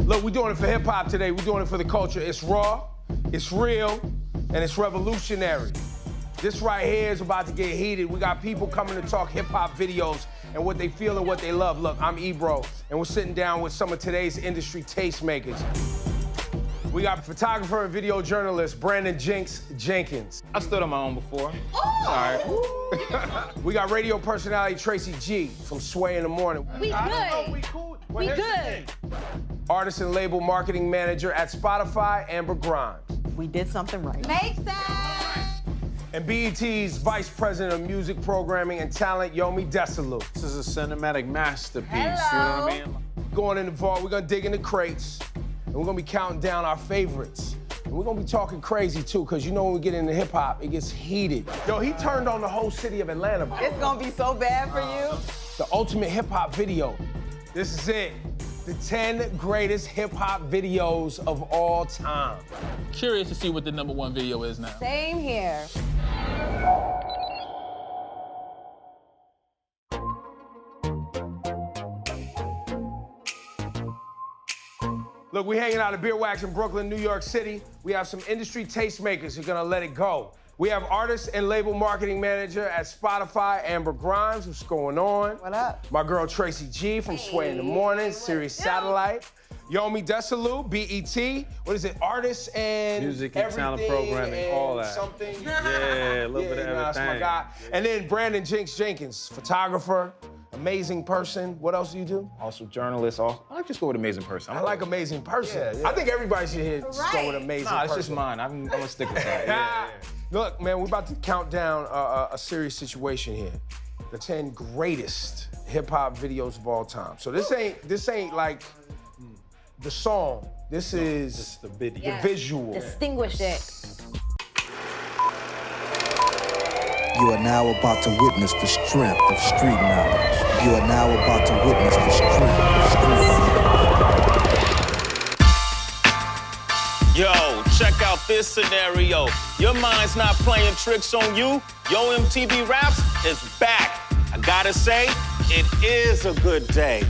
Look, we're doing it for hip-hop today. We're doing it for the culture. It's raw, it's real, and it's revolutionary. This right here is about to get heated. We got people coming to talk hip-hop videos and what they feel and what they love. Look, I'm Ebro, and we're sitting down with some of today's industry tastemakers. We got photographer and video journalist Brandon Jinx Jenkins. I stood on my own before. Oh. Sorry. We got radio personality Tracy G from Sway in the Morning. We good. We cool. We good. Artist and label marketing manager at Spotify, Amber Grimes. We did something right. Makes sense. And BET's Vice President of Music Programming and Talent, Yomi Desalu. This is a cinematic masterpiece, Hello. you know what I mean? Going in the vault, we're gonna dig in the crates, and we're gonna be counting down our favorites. And we're gonna be talking crazy too, because you know when we get into hip hop, it gets heated. Yo, he turned on the whole city of Atlanta. It's gonna be so bad for you. The ultimate hip hop video. This is it. The 10 greatest hip hop videos of all time. Curious to see what the #1 video is now. Same here. Look, we're hanging out at Beer Wax in Brooklyn, New York City. We have some industry tastemakers who are gonna let it go. We have artist and label marketing manager at Spotify, Amber Grimes. What's going on? What up? My girl Tracy G from Sway in the Morning, Sirius Satellite. Yomi Desalu, BET. What is it? Artists and Music and talent everything programming, and all that. Something. Yeah, a little bit of That's my everything. guy. And then Brandon Jinx Jenkins, photographer, amazing person. What else do you do? Also journalist, I like just go with amazing person. I like amazing person. I think everybody should hear just go with amazing Nah, it's person. just mine. I'm gonna stick with that. Yeah. Look, man, we're about to count down a serious situation here. The 10 greatest hip hop videos of all time. So this ain't like the song. This is the video. the Yes. visual. Distinguished it. You are now about to witness the strength of street knowledge. You are now about to witness the strength of street knowledge. Yo, check out this scenario. Your mind's not playing tricks on you. Yo MTV Raps is back. I gotta say, it is a good day.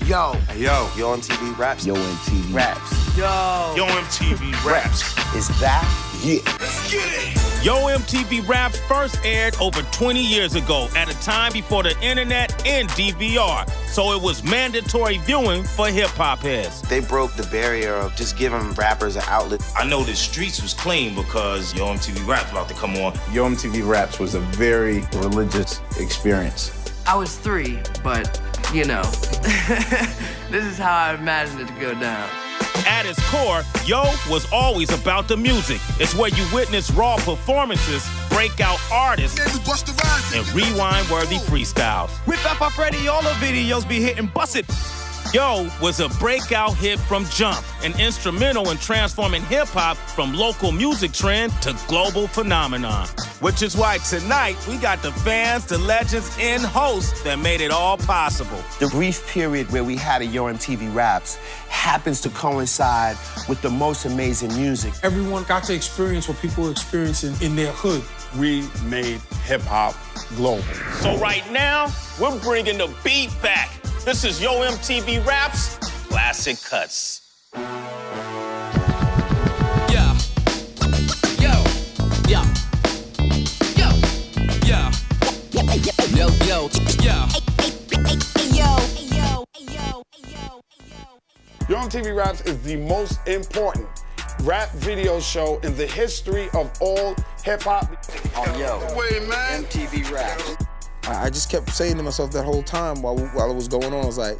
Yo. Hey, yo. Yo MTV Raps. Yo MTV Raps. Yo MTV Raps. Is back? Yeah. Let's get it. Yo MTV Raps first aired over 20 years ago at a time before the internet and DVR. So it was mandatory viewing for hip-hop heads. They broke the barrier of just giving rappers an outlet. I know the streets was clean because Yo MTV Raps about to come on. Yo MTV Raps was a very religious experience. I was 3, but, you know, this is how I imagined it to go down. At its core, Yo was always about the music. It's where you witness raw performances, breakout artists, and rewind-worthy freestyles. With Papa Freddy, all the videos be hitting bust it. Yo was a breakout hit from jump, an instrumental in transforming hip-hop from local music trend to global phenomenon. Which is why tonight we got the fans, the legends, and hosts that made it all possible. The brief period where we had a Yo MTV Raps happens to coincide with the most amazing music. Everyone got to experience what people were experiencing in their hood. We made hip-hop global. So right now, we're bringing the beat back. This is Yo MTV Raps Classic Cuts. Yeah. Yo. Yeah. Yo. Yeah. Yo, yo. Yeah. Yo MTV Raps is the most important rap video show in the history of all hip-hop. Oh, yo. Wait, man. MTV Raps. I just kept saying to myself that whole time while it was going on, I was like,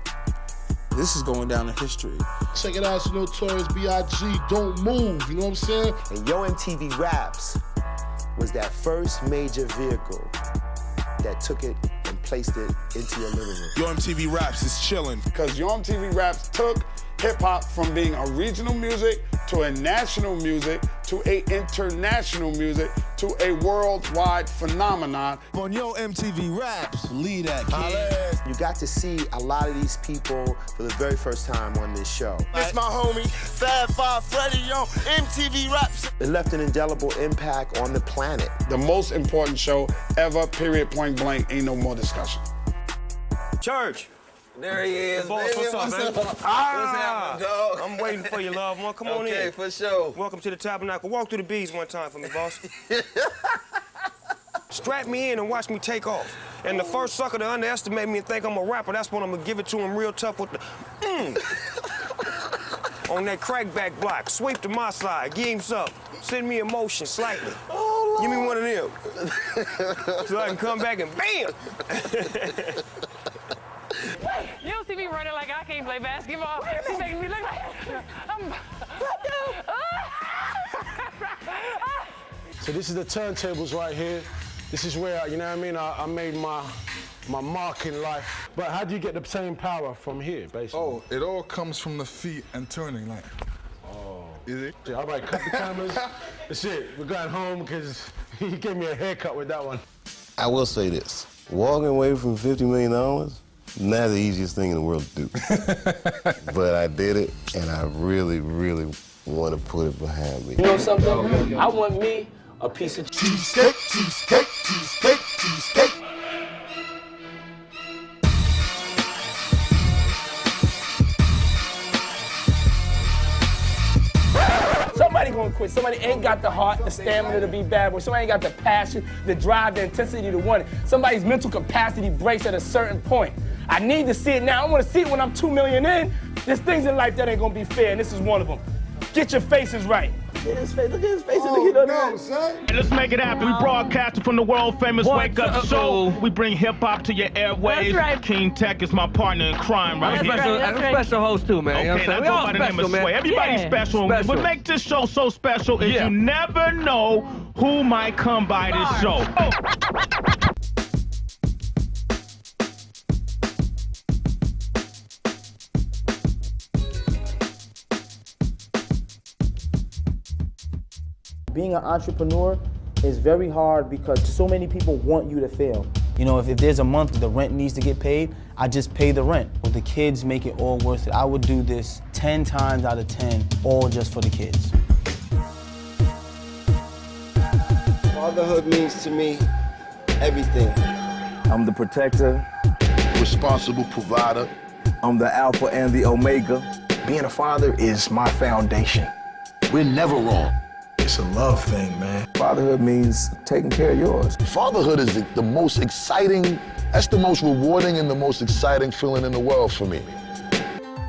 this is going down in history. Check it out, it's Notorious B.I.G. Don't move, you know what I'm saying? And Yo MTV Raps was that first major vehicle that took it and placed it into your living room. Yo MTV Raps is chilling. Because Yo MTV Raps took hip-hop from being a regional music to a national music to a international music to a worldwide phenomenon. On Yo MTV Raps, lead that kid. You got to see a lot of these people for the very first time on this show. It's my homie, Fab Five Freddy, Yo MTV Raps. It left an indelible impact on the planet. The most important show ever, period, point blank, ain't no more discussion. Church. There he is, Boss, baby. what's up, man? What's happening, dog? I'm waiting for you, love one. Come on in. Okay, for sure. Welcome to the Tabernacle. Walk through the bees one time for me, boss. Strap me in and watch me take off. And the first sucker to underestimate me and think I'm a rapper, that's when I'm gonna give it to him real tough with the on that crackback block. Sweep to my side, give him some. Send me in motion slightly. Oh, give me one of them. So I can come back and bam! You don't see me running like I can't play basketball. She's making me look like I'm... So this is the turntables right here. This is where, you know what I mean, I made my mark in life. But how do you get the same power from here, basically? Oh, it all comes from the feet and turning, like. Oh. Is it? Yeah, all right, cut the cameras. That's it. We're going home because he gave me a haircut with that one. I will say this. Walking away from $50 million, not the easiest thing in the world to do. But I did it, and I really, really want to put it behind me. You know something? I want me a piece of cheesecake, cheesecake, cheesecake, cheesecake. Somebody gonna quit. Somebody ain't got the heart, the stamina to be bad boy. Somebody ain't got the passion, the drive, the intensity to want it. Somebody's mental capacity breaks at a certain point. I need to see it now. I want to see it when I'm 2 million in. There's things in life that ain't gonna be fair, and this is one of them. Get your faces right. Look at his face, look at his face, look at that. Let's make it happen. We broadcasting from the world-famous Wake Up Show. We bring hip-hop to your airwaves. Right. King Tech is my partner in crime right here. That's a special host too, man. Okay, I go by the name of Sway. Everybody's special. What makes this show so special is you never know who might come by this show. Being an entrepreneur is very hard because so many people want you to fail. You know, if there's a month the rent needs to get paid, I just pay the rent. But the kids make it all worth it. I would do this 10 times out of 10, all just for the kids. Fatherhood means to me everything. I'm the protector, responsible provider. I'm the alpha and the omega. Being a father is my foundation. We're never wrong. It's a love thing, man. Fatherhood means taking care of yours. Fatherhood is the most exciting, that's the most rewarding and the most exciting feeling in the world for me.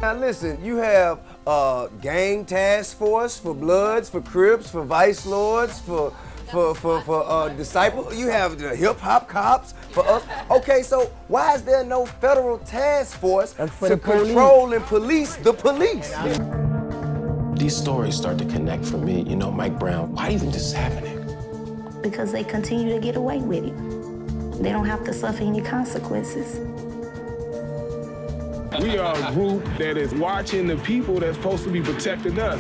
Now listen, you have gang task force for Bloods, for Crips, for Vice Lords, for Disciple. You have the hip hop cops for us. Okay, so why is there no federal task force to control and police the police? These stories start to connect for me. You know, Mike Brown, why is this happening? Because they continue to get away with it. They don't have to suffer any consequences. We are a group that is watching the people that's supposed to be protecting us.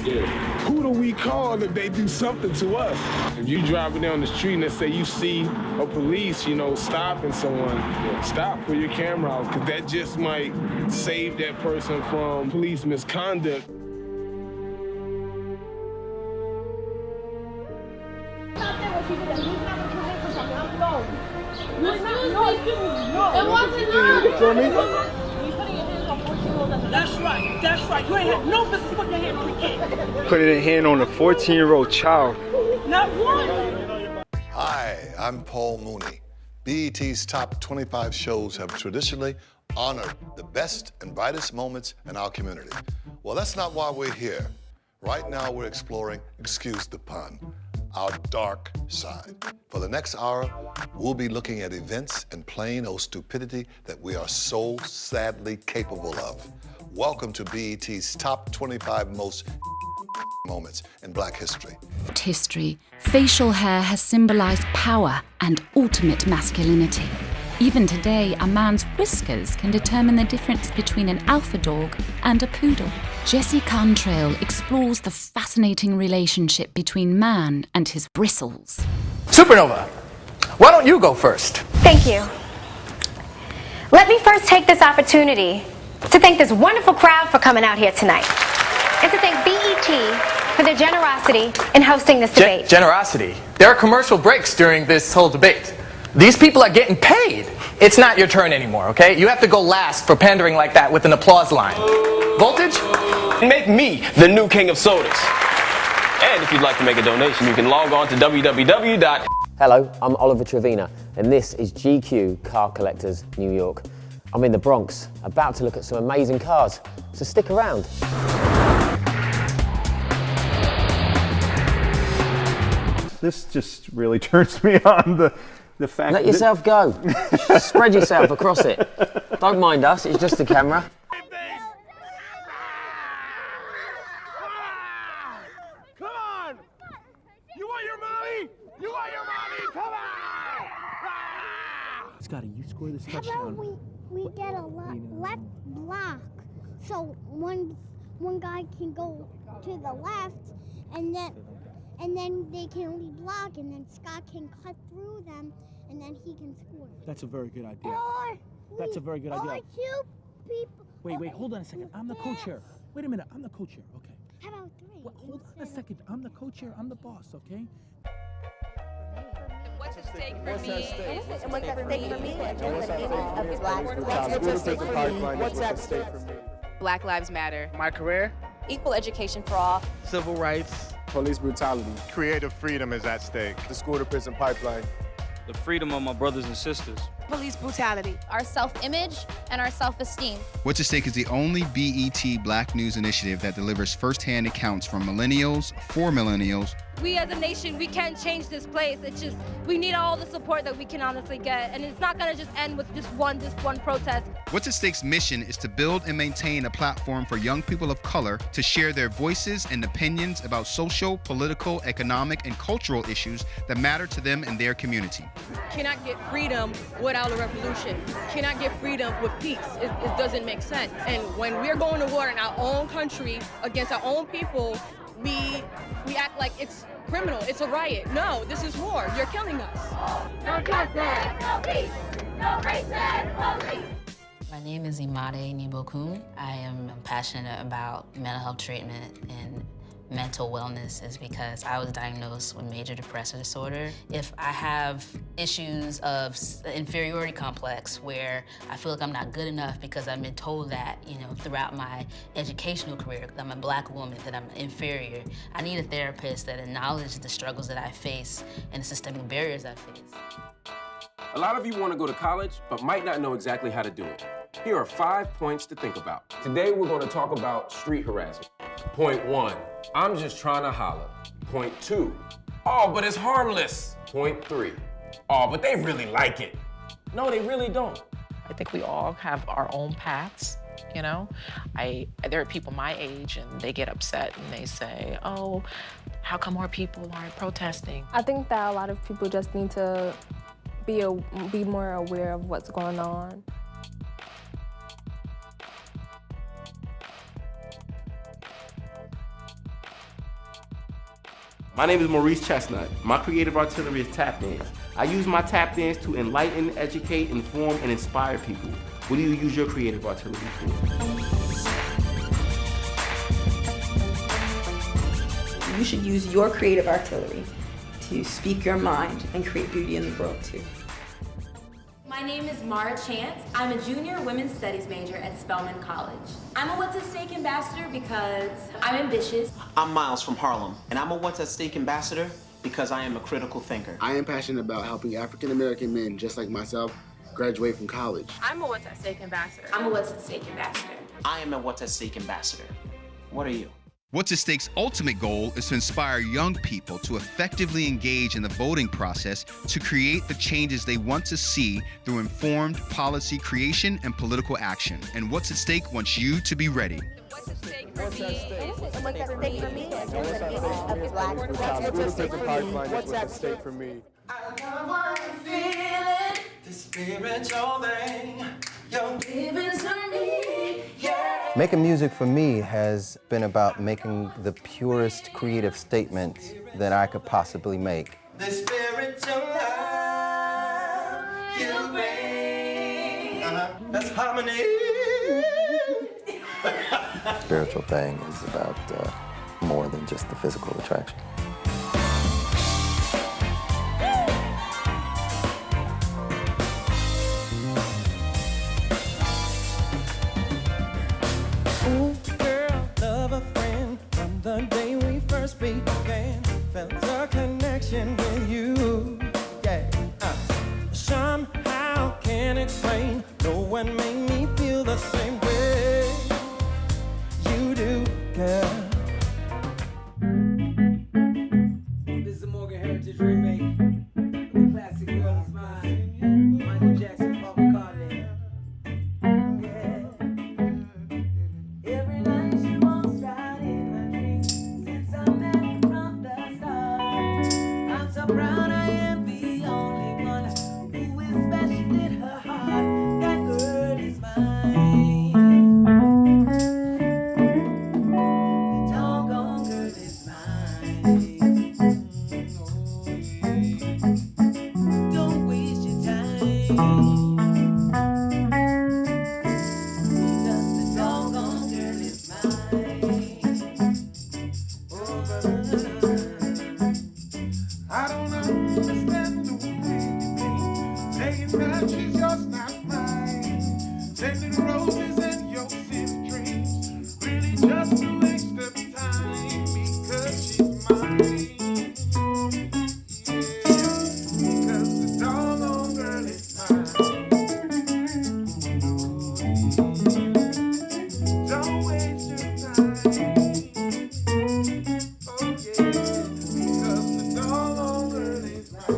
Who do we call if they do something to us? If you driving down the street and they say you see a police, you know, stopping someone, stop, put your camera out, because that just might save that person from police misconduct. That's right. You ain't had no business putting your hand on a kid. Putting a hand on a 14-year-old child. Not one. Hi, I'm Paul Mooney. BET's top 25 shows have traditionally honored the best and brightest moments in our community. Well, that's not why we're here. Right now, we're exploring, excuse the pun, our dark side. For the next hour, we'll be looking at events and plain old stupidity that we are so sadly capable of. Welcome to BET's top 25 most moments in Black history. History, facial hair has symbolized power and ultimate masculinity. Even today, a man's whiskers can determine the difference between an alpha dog and a poodle. Jesse Cantrell explores the fascinating relationship between man and his bristles. Supernova, why don't you go first? Thank you. Let me first take this opportunity to thank this wonderful crowd for coming out here tonight, and to thank BET for their generosity in hosting this debate. Generosity. There are commercial breaks during this whole debate. These people are getting paid. It's not your turn anymore, okay? You have to go last for pandering like that with an applause line. Voltage? Make me the new king of sodas. And if you'd like to make a donation, you can log on to www. Hello, I'm Oliver Trevina, and this is GQ Car Collectors New York. I'm in the Bronx, about to look at some amazing cars, so stick around. This just really turns me on, the fact Let yourself go. Spread yourself across it. Don't mind us, it's just a camera. Come on! You want your mommy? You want your mommy? Come on! Scotty, you score this How touchdown. about we get a left block, so one guy can go to the left, and then they can lead block, and then Scott can cut through them, and then he can score. That's a very good idea. Or That's a very good idea. Or two people. Wait, hold on a second. I'm the co-chair. Wait a minute, I'm the co-chair, okay. How about three? Well, hold on a second. I'm the co-chair, I'm the boss, okay? What's at stake for What's me? at stake? And what's at stake for me? What's at stake for me? Black Lives Matter. My career? Equal education for all. Civil rights. Police brutality. Creative freedom is at stake. The school-to-prison pipeline. The freedom of my brothers and sisters. Police brutality. Our self-image and our self-esteem. What's at Stake is the only BET Black News initiative that delivers firsthand accounts from millennials for millennials. We as a nation, we can change this place. It's just, we need all the support that we can honestly get. And it's not gonna just end with just one protest. What's at Stake's mission is to build and maintain a platform for young people of color to share their voices and opinions about social, political, economic, and cultural issues that matter to them and their community. Cannot get freedom without a revolution. Cannot get freedom with peace. It doesn't make sense. And when we're going to war in our own country against our own people, we act like it's criminal, it's a riot. No, this is war. You're killing us. No justice, no peace, no racist, no police. My name is Imade Nibokun. I am passionate about mental health treatment and mental wellness is because I was diagnosed with major depressive disorder. If I have issues of inferiority complex where I feel like I'm not good enough because I've been told that, throughout my educational career, that I'm a Black woman, that I'm inferior, I need a therapist that acknowledges the struggles that I face and the systemic barriers I face. A lot of you want to go to college, but might not know exactly how to do it. Here are 5 points to think about. Today, we're going to talk about street harassment. Point 1, I'm just trying to holler. Point 2, oh, but it's harmless. Point 3, oh, but they really like it. No, they really don't. I think we all have our own paths, There are people my age and they get upset and they say, oh, how come more people aren't protesting? I think that a lot of people just need to be more aware of what's going on. My name is Maurice Chestnut. My creative artillery is tap dance. I use my tap dance to enlighten, educate, inform, and inspire people. What do you use your creative artillery for? You should use your creative artillery to speak your mind and create beauty in the world too. My name is Mara Chance. I'm a junior women's studies major at Spelman College. I'm a What's at Stake ambassador because I'm ambitious. I'm Miles from Harlem, and I'm a What's at Stake ambassador because I am a critical thinker. I am passionate about helping African American men just like myself graduate from college. I'm a What's at Stake ambassador. I'm a What's at Stake ambassador. I am a What's at Stake ambassador. What are you? What's at Stake's ultimate goal is to inspire young people to effectively engage in the voting process to create the changes they want to see through informed policy creation and political action. And What's at Stake wants you to be ready. What's at stake for me? What's at stake for me? I feel it, the spiritual thing you're giving to me, yeah. Making music for me has been about making the purest creative statement that I could possibly make. The spiritual love you bring, that's harmony. Spiritual thing is about more than just the physical attraction. The day we first began, felt a connection with you, yeah. Somehow can't explain, no one made me feel the same way you do, girl. This is a Morgan Heritage remake of the classic Girl Is Mine, Michael Jackson, Paul McCartney. Yeah. Every night she walks right in my dreams. Since I met her from the start, I'm so proud I am the only one who especially did her heart. That girl is mine. The doggone girl is mine. Don't waste your time. Because the doggone girl is I don't understand the way you think, saying that she's just not mine, sending roses and your silly dreams, really just a waste of time, because she's mine, because the doggone girl is mine. Don't waste your time, oh yeah, because the doggone girl is mine.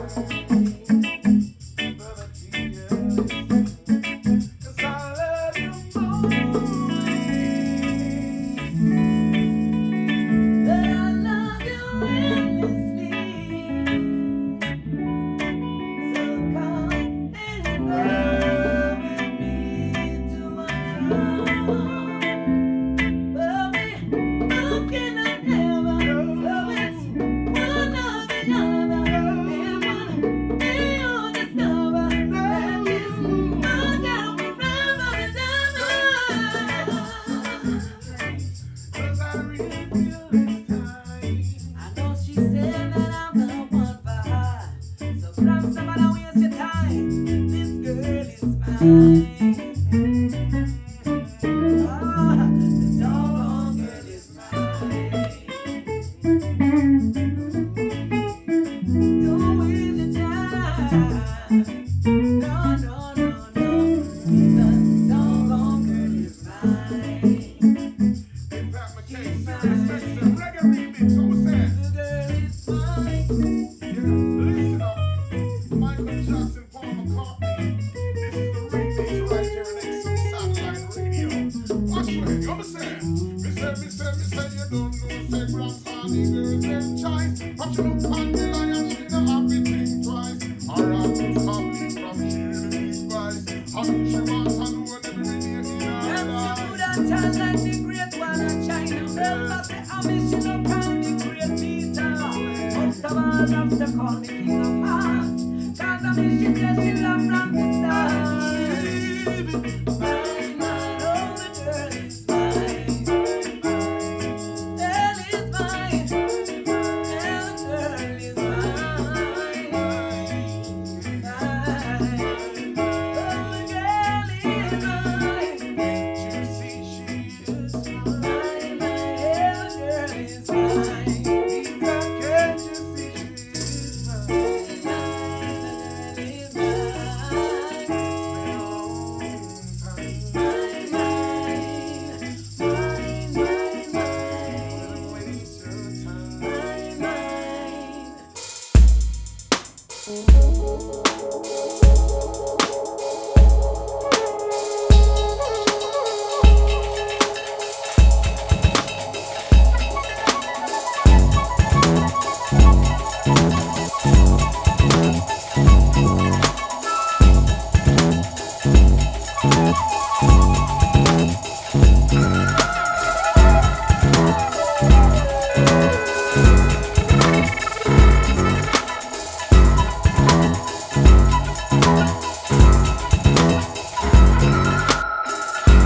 Cause I love you more. That I love you endlessly. So come and go with me to a town where we both cannot ever love it. One of the other, and one day you'll discover that it's my girl forever and ever. Cause I really feel this time. I know she said that I'm the one for her. So grab somebody, don't waste your time. This girl is mine. The doggone girl is mine. Don't waste your time. No, no, no, no. The doggone girl is mine. Big Pat McKay, serious mix and reggae remix. So what's that? The girl is mine. Yeah, listen up. Michael Jackson, Paul McCartney. This is the remix right here on XM Satellite Radio. Watch me, understand? Me say, you don't know, say, Bronx Hardy girls, them choice. But you look on the lion, she don't have to think twice. Her heart is complete from sheer device. How she wants to know every day in her life. That child like the great one of China. Remember, say, I miss you up on the great Peter. Oh,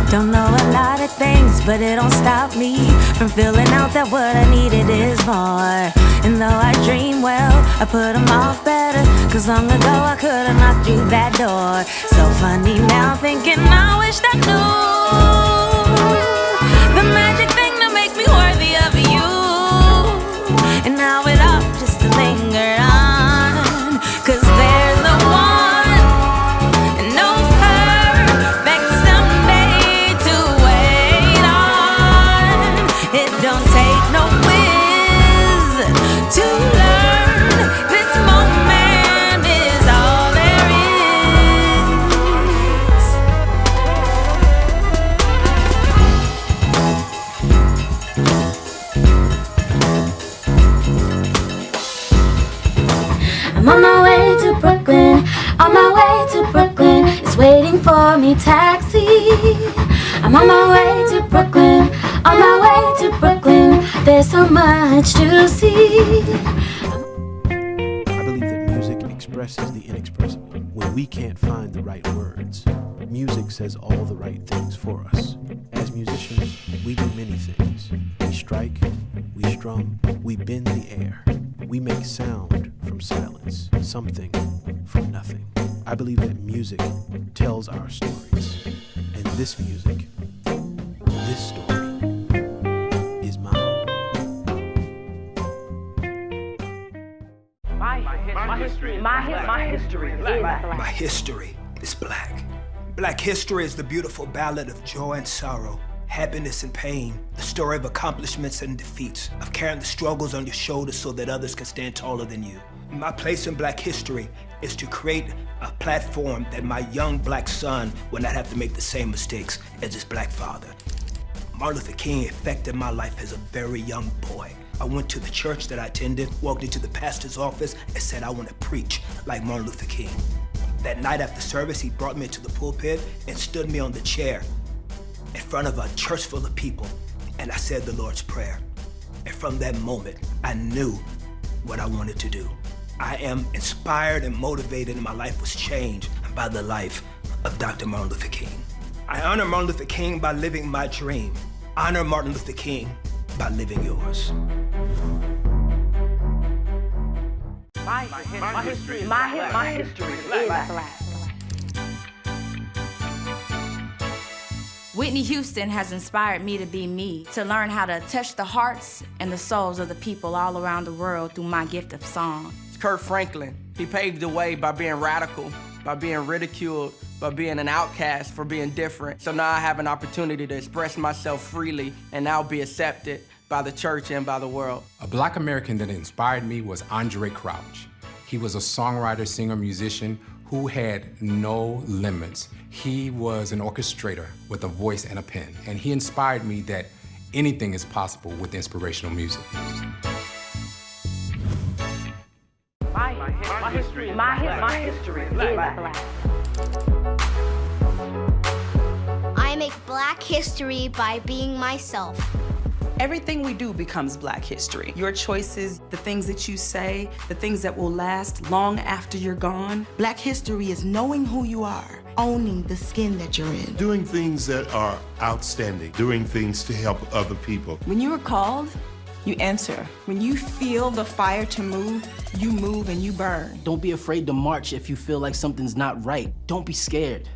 Don't know a lot of things, but it don't stop me from feeling out that what I needed is more. And though I dream well, I put them off better, cause long ago I could've knocked through that door. So funny now thinking I wished I knew the magic thing to make me worthy of you. And now it all just lingered on, cause there's no one, no perfect someday to wait on. It don't take no whiz to learn this moment is all there I'm on my way to Brooklyn, on my way to Brooklyn. It's waiting for me, taxi. I'm on my way to Brooklyn, on my way to Brooklyn. There's so much to see. I believe that music expresses the inexpressible. When we can't find the right words, music says all the right things for us. As musicians, we do many things. We strike, we strum, we bend the air. We make sound from silence, something from nothing. I believe that music tells our stories. And this music, this story, is mine. My history is black. Black history is the beautiful ballad of joy and sorrow, happiness and pain, the story of accomplishments and defeats, of carrying the struggles on your shoulders so that others can stand taller than you. My place in black history is to create a platform that my young black son will not have to make the same mistakes as his black father. Martin Luther King affected my life as a very young boy. I went to the church that I attended, walked into the pastor's office, and said I want to preach like Martin Luther King. That night after service, he brought me into the pulpit and stood me on the chair in front of a church full of people, and I said the Lord's Prayer. And from that moment, I knew what I wanted to do. I am inspired and motivated, and my life was changed by the life of Dr. Martin Luther King. I honor Martin Luther King by living my dream. Honor Martin Luther King by living yours. My history is black. Whitney Houston has inspired me to be me, to learn how to touch the hearts and the souls of the people all around the world through my gift of song. Kirk Franklin, he paved the way by being radical, by being ridiculed, by being an outcast, for being different. So now I have an opportunity to express myself freely and now be accepted by the church and by the world. A Black American that inspired me was Andre Crouch. He was a songwriter, singer, musician who had no limits. He was an orchestrator with a voice and a pen, and he inspired me that anything is possible with inspirational music. My history is black. I make black history by being myself. Everything we do becomes black history. Your choices, the things that you say, the things that will last long after you're gone. Black history is knowing who you are owning the skin that you're in. Doing things that are outstanding, doing things to help other people. When you are called, you answer. When you feel the fire to move, you move and you burn. Don't be afraid to march if you feel like something's not right. Don't be scared.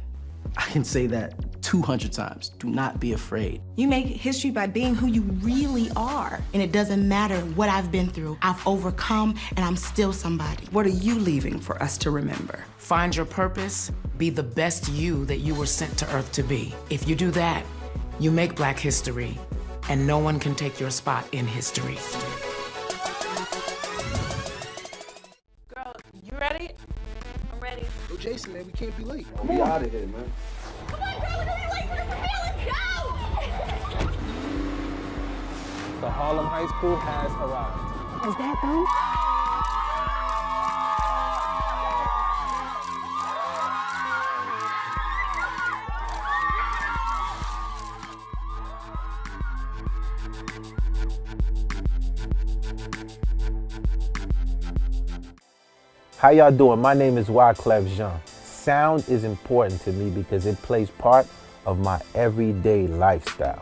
I can say that 200 times. Do not be afraid. You make history by being who you really are. And it doesn't matter what I've been through. I've overcome and I'm still somebody. What are you leaving for us to remember? Find your purpose, be the best you that you were sent to Earth to be. If you do that, you make Black history, and no one can take your spot in history. Girl, you ready? I'm ready. Yo, Jason, man, we can't be late. We out of here, man. The Harlem High School has arrived. Is that them? How y'all doing? My name is Wyclef Jean. Sound is important to me because it plays part of my everyday lifestyle.